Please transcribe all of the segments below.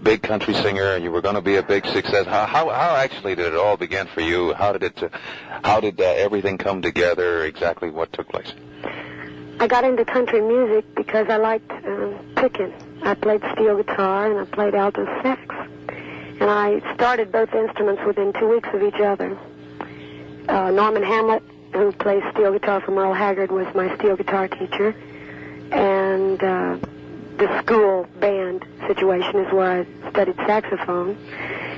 big country singer, and you were going to be a big success. How actually did it all begin for you? How did everything come together? Exactly what took place? I got into country music because I liked picking. I played steel guitar and I played alto sax. And I started both instruments within 2 weeks of each other. Norman Hamlet, who plays steel guitar for Merle Haggard, was my steel guitar teacher. And the school band situation is where I studied saxophone.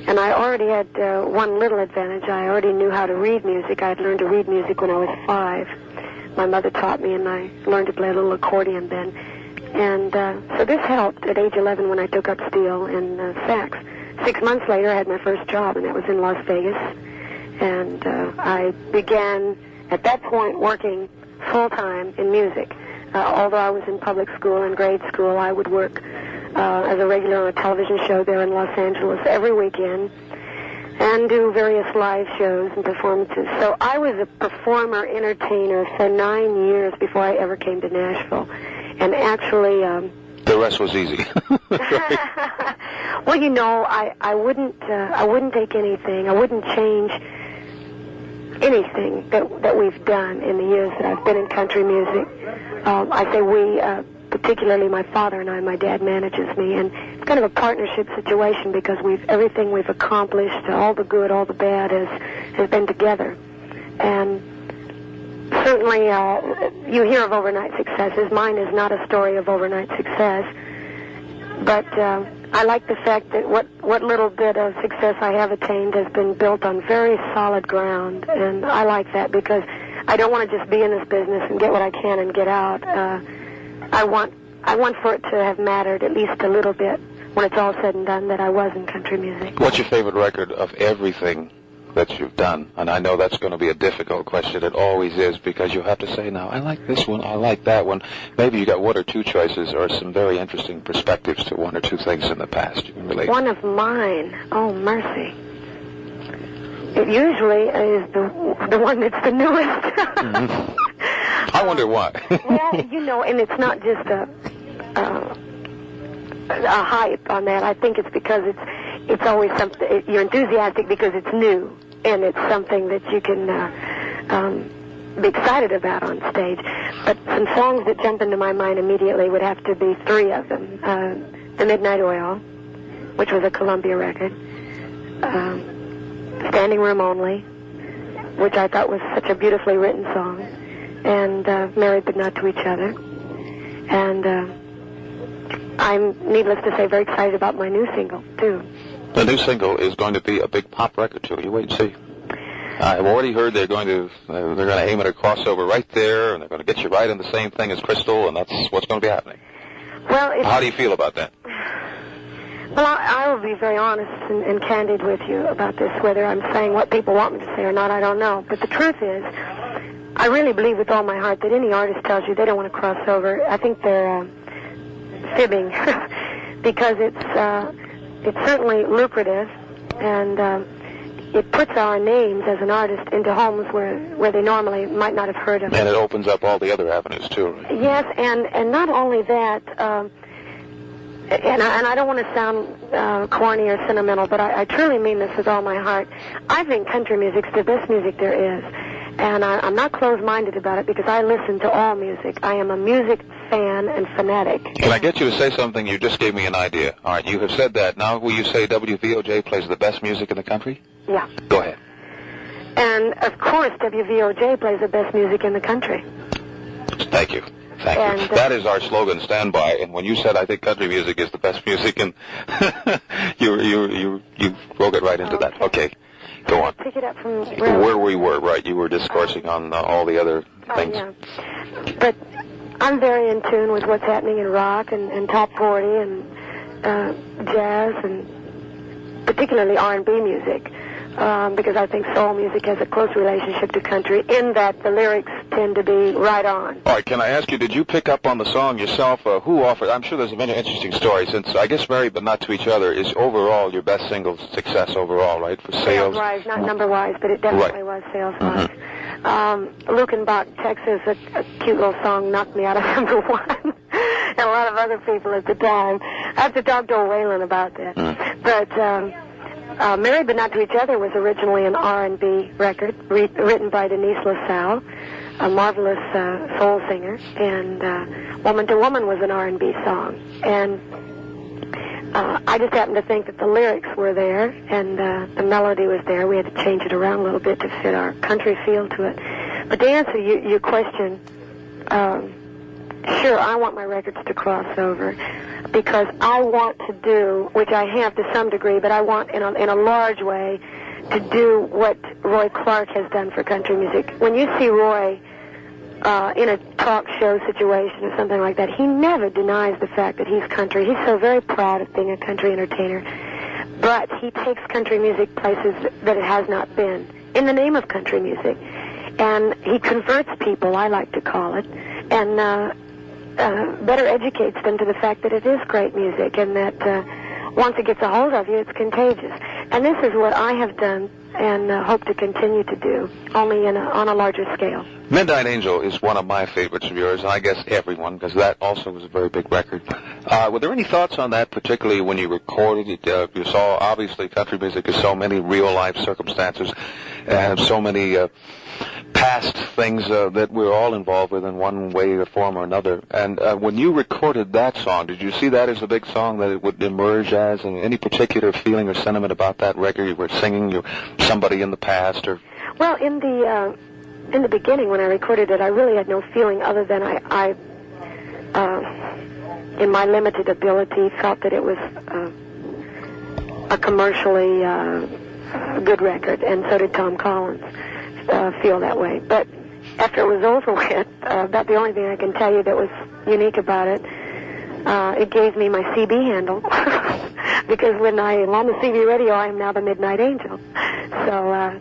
And I already had one little advantage. I already knew how to read music. I had learned to read music when I was 5. My mother taught me, and I learned to play a little accordion then. And so this helped at age 11 when I took up steel and sax. 6 months later, I had my first job, and that was in Las Vegas. And I began, at that point, working full-time in music. Although I was in public school and grade school, I would work as a regular on a television show there in Los Angeles every weekend and do various live shows and performances. So I was a performer, entertainer for 9 years before I ever came to Nashville. And actually... the rest was easy. Well, you know, I wouldn't take anything. I wouldn't change anything that we've done in the years that I've been in country music. I say we, particularly my father and I. My dad manages me, and it's kind of a partnership situation because everything we've accomplished, all the good, all the bad, has been together. And certainly, you hear of overnight successes. Mine is not a story of overnight success, but I like the fact that what little bit of success I have attained has been built on very solid ground, and I like that because I don't want to just be in this business and get what I can and get out. I want for it to have mattered at least a little bit when it's all said and done that I was in country music. What's your favorite record of everything that you've done? And I know that's going to be a difficult question. It always is, because you have to say, now, I like this one, I like that one. Maybe you got one or two choices or some very interesting perspectives to one or two things in the past you can relate. One of mine, oh, mercy. It usually is the one that's the newest. Mm-hmm. I wonder why. Well, you know, and it's not just a hype on that. I think it's because it's always something. You're enthusiastic because it's new, and it's something that you can be excited about on stage. But some songs that jump into my mind immediately would have to be 3 of them. The Midnight Oil, which was a Columbia record. Standing Room Only, which I thought was such a beautifully written song. And Married But Not to Each Other. And I'm, needless to say, very excited about my new single, too. The new single is going to be a big pop record, too. You wait and see. I've already heard they're going to aim at a crossover right there, and they're going to get you right in the same thing as Crystal, and that's what's going to be happening. Well, how do you feel about that? Well, I will be very honest and candid with you about this. Whether I'm saying what people want me to say or not, I don't know. But the truth is, I really believe with all my heart that any artist tells you they don't want to cross over, I think they're fibbing because it's certainly lucrative, and it puts our names as an artist into homes where they normally might not have heard of. And it opens up all the other avenues too. Right? Yes, and not only that, and I don't want to sound corny or sentimental, but I truly mean this with all my heart. I think country music's the best music there is. And I'm not closed-minded about it because I listen to all music. I am a music fan and fanatic. Can I get you to say something? You just gave me an idea. All right, you have said that. Now will you say WVOJ plays the best music in the country? Yeah. Go ahead. And, of course, WVOJ plays the best music in the country. Thank you. Thank you. That is our slogan, stand by. And when you said I think country music is the best music, and you broke it right into that. Okay. Go on. Pick it up from where we were, right? You were discoursing on all the other things. Yeah. But I'm very in tune with what's happening in rock and top 40 and jazz and particularly R&B music because I think soul music has a close relationship to country in that the lyrics tend to be right on. All right, can I ask you, did you pick up on the song yourself? Who offered? I'm sure there's a very interesting story since I guess Married But Not to Each Other is overall your best single success overall, right, for sales? Sales-wise, not number-wise, but it definitely was sales-wise. Mm-hmm. Lukenbach, Texas, a cute little song knocked me out of number 1. and a lot of other people at the time. I have to talk to Waylon about that. But Married But Not to Each Other was originally an R&B record written by Denise LaSalle, a marvelous soul singer, and Woman to Woman was an R&B song. And I just happened to think that the lyrics were there and the melody was there. We had to change it around a little bit to fit our country feel to it. But to answer your question, sure, I want my records to cross over because I want to do, which I have to some degree, but I want in a large way to do what Roy Clark has done for country music. When you see Roy in a talk show situation or something like that, he never denies the fact that he's country. He's so very proud of being a country entertainer. But he takes country music places that it has not been in the name of country music. And he converts people, I like to call it, and better educates them to the fact that it is great music and that once it gets a hold of you, it's contagious. And this is what I have done and hope to continue to do, only on a larger scale. Midnight Angel is one of my favorites of yours, and I guess everyone, because that also was a very big record. Were there any thoughts on that, particularly when you recorded it? You saw, obviously, country music is so many real-life circumstances and so many past things that we're all involved with in one way or form or another. And when you recorded that song, did you see that as a big song that it would emerge as? And any particular feeling or sentiment about that record? You were singing somebody in the past, or? Well, in the beginning when I recorded it, I really had no feeling other than I in my limited ability, felt that it was a commercially good record, and so did Tom Collins. Feel that way. But after it was over with, about the only thing I can tell you that was unique about it, it gave me my CB handle. Because when I am on the CB radio, I am now the Midnight Angel. So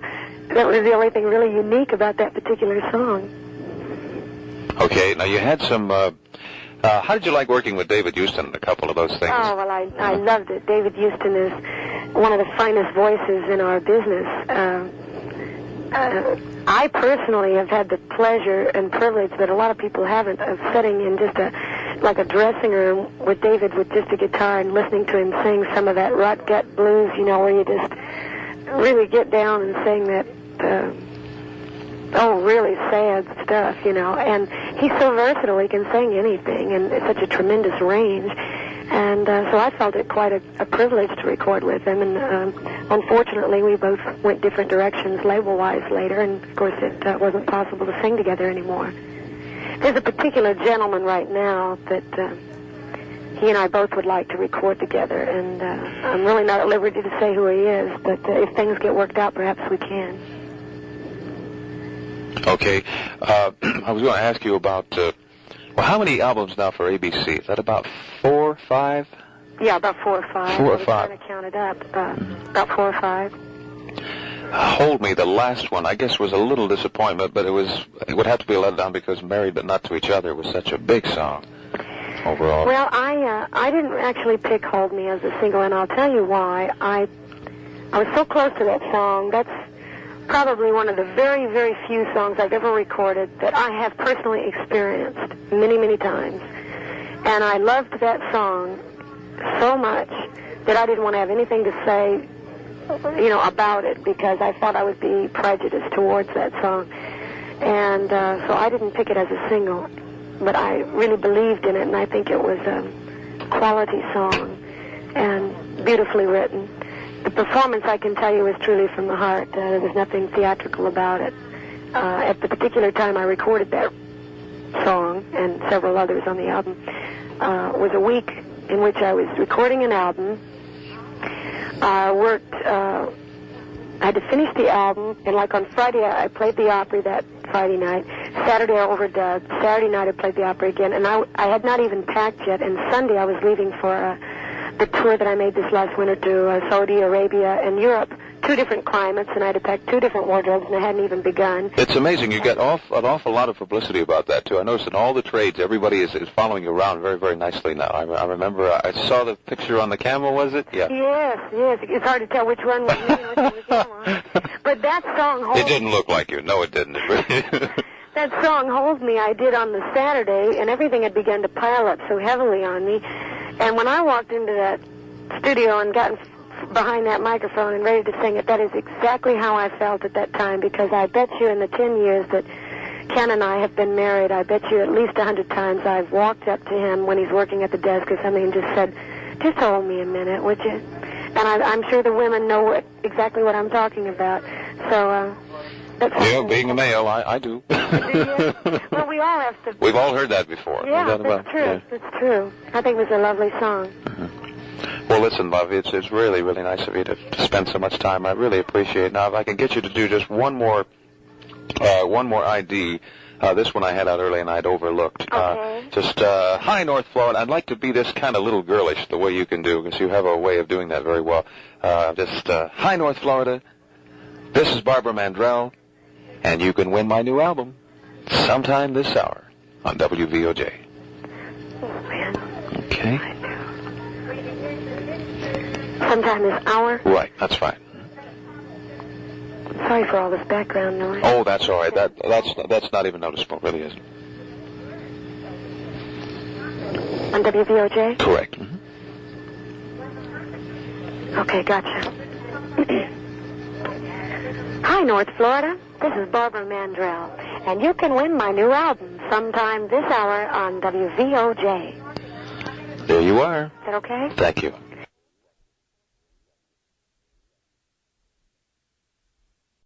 that was the only thing really unique about that particular song. Okay, now you had some... how did you like working with David Houston in a couple of those things? Oh, well, I loved it. David Houston is one of the finest voices in our business. I personally have had the pleasure and privilege that a lot of people haven't of sitting in just a dressing room with David with just a guitar and listening to him sing some of that rut gut blues, you know, where you just really get down and sing that, really sad stuff, you know. And he's so versatile, he can sing anything, and it's such a tremendous range. And so I felt it quite a privilege to record with him. And unfortunately, we both went different directions label-wise later, and of course it wasn't possible to sing together anymore. There's a particular gentleman right now that he and I both would like to record together, and I'm really not at liberty to say who he is, but if things get worked out, perhaps we can. Okay. I was going to ask you about... well, how many albums now for ABC? Is that about 4 or 5? Yeah, about 4 or 5. 4 or 5. I was trying to count it up. About 4 or 5. Hold Me, the last one, I guess was a little disappointment, but it would have to be a letdown because Married But Not to Each Other was such a big song overall. Well, I didn't actually pick Hold Me as a single, and I'll tell you why. I was so close to that song. That's probably one of the very, very few songs I've ever recorded that I have personally experienced many, many times. And I loved that song so much that I didn't want to have anything to say, you know, about it, because I thought I would be prejudiced towards that song. And so I didn't pick it as a single, but I really believed in it, and I think it was a quality song and beautifully written. The performance, I can tell you, was truly from the heart. There was nothing theatrical about it. At the particular time I recorded that song, and several others on the album, was a week in which I was recording an album. I had to finish the album, and like on Friday, I played the Opry that Friday night. Saturday, I overdubbed. Saturday night, I played the Opry again, and I had not even packed yet. And Sunday, I was leaving for the tour that I made this last winter to Saudi Arabia and Europe, 2 different climates, and I had to pack 2 different wardrobes, and I hadn't even begun. It's amazing. You get an awful lot of publicity about that, too. I noticed in all the trades, everybody is following you around very, very nicely now. I remember I saw the picture on the camera, was it? Yeah. Yes. It's hard to tell which one was me and which one was him. But that song... It didn't look like you. No, it didn't. that song, Hold Me, I did on the Saturday, and everything had begun to pile up so heavily on me. And when I walked into that studio and got behind that microphone and ready to sing it, that is exactly how I felt at that time, because I bet you in the 10 years that Ken and I have been married, I bet you at least 100 times I've walked up to him when he's working at the desk or something and just said, just hold me a minute, would you? And I'm sure the women know exactly what I'm talking about. So, yeah, being a male, I do. Do you? Well, we all have to. We've all heard that before. Yeah, that's true. Yeah. That's true. I think it was a lovely song. Mm-hmm. Well, listen, love, it's really, really nice of you to spend so much time. I really appreciate it. Now, if I can get you to do just one more ID. This one I had out early and I'd overlooked. Okay. Just, hi, North Florida. I'd like to be this kind of little girlish, the way you can do, because you have a way of doing that very well. Hi, North Florida. This is Barbara Mandrell, and you can win my new album sometime this hour on WVOJ. Oh, man. Okay. Sometime this hour? Right, that's fine. Sorry for all this background noise. Oh, that's all right. That's not even noticeable, really, is it? On WVOJ? Correct. Mm-hmm. Okay, gotcha. Hi, North Florida. This is Barbara Mandrell, and you can win my new album sometime this hour on WVOJ. There you are. Is that okay? Thank you.